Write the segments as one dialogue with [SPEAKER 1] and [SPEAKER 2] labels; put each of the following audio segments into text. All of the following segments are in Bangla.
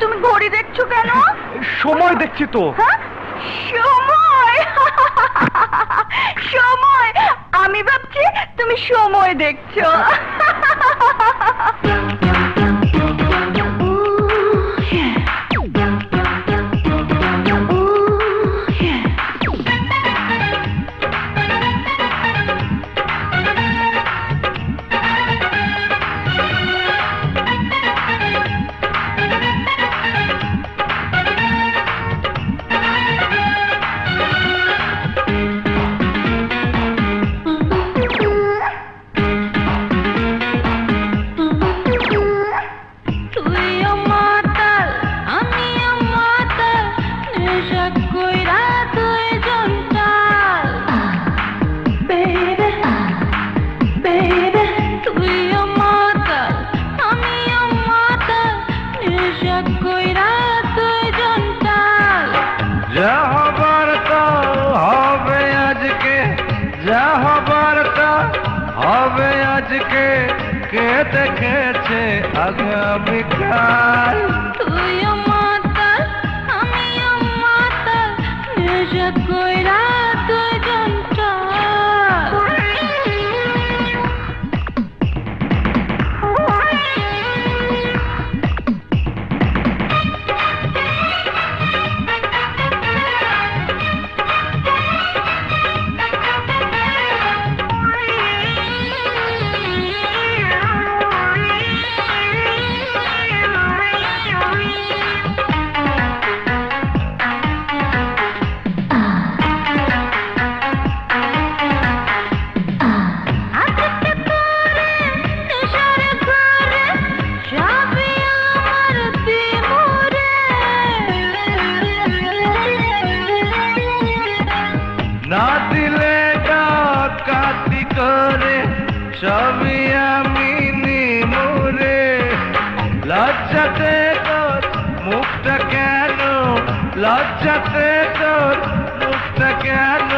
[SPEAKER 1] তুমি ঘড়ি দেখছো কেন?
[SPEAKER 2] সময় দেখছি তো।
[SPEAKER 1] সময়? সময়? আমি ভাবছি তুমি সময় দেখছো।
[SPEAKER 2] কে দেখেছে আগামীকাল?
[SPEAKER 1] তুইও মাতাল আমিও মাতাল, নেশা কইরা দুইজন টাল।
[SPEAKER 2] সবই আমি নিমুরে, লজ্জাতে তোর মুখটা কেন, লজ্জাতে তোর মুখটা কেন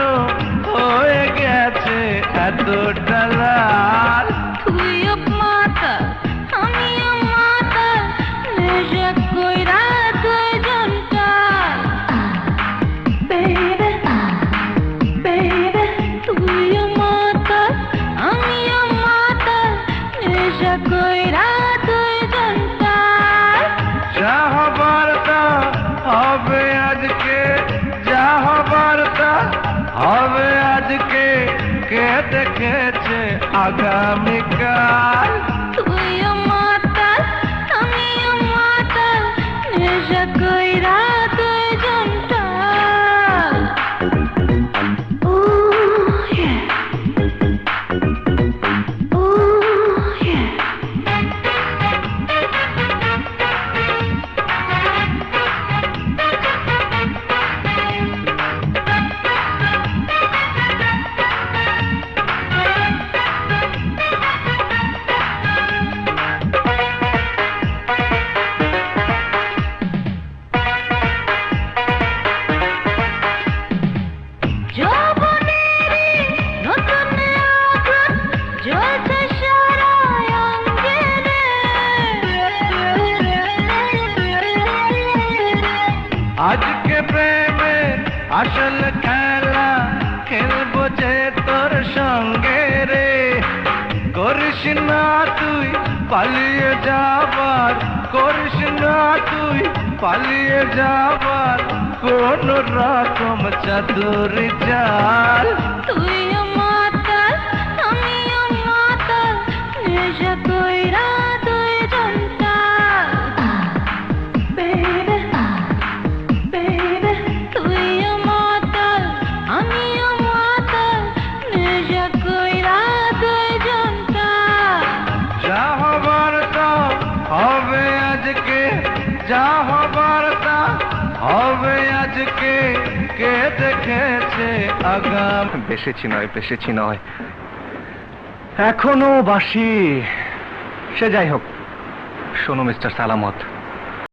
[SPEAKER 2] হয়ে গেছে এতটা লাল?
[SPEAKER 1] তুইও মাতাল আমিও মাতাল, নেশা কইরা দুইজন টাল। বেবি বেবি তুইও মাতাল আমিও মাতাল, নেশা কইরা দুইজন টাল।
[SPEAKER 2] যা হবার তা হবে আজকে, যা হবার তা হবে আজকে, কে দেখেছে আগামীকাল?
[SPEAKER 1] তুইও মাতাল আমিও মাতাল, নেশা কইরা দুইজন টাল।
[SPEAKER 2] আজকে প্রেমের আসল খেলা খেলবো যে তোর সঙ্গে রে, করিস না তুই পালিয়ে যাবার, করিস না তুই পালিয়ে যাবার কোন রকম চাতুরি চাল।
[SPEAKER 1] তুইও মাতাল আমিও মাতাল, নেশা কইরা দুইজন টাল। বেবি বেবি তুইও মাতাল আমিও মাতাল, নেশা কইরা দুইজন টাল।
[SPEAKER 2] যা হবার তা হবে আজকে, যা হবার তা হবে আজকে, কে দেখেছে আগাম? বেশিছি নয়, বেশিছি নয়, এখনো বাসি। সে যাই হোক, শোনো মিস্টার সালামত,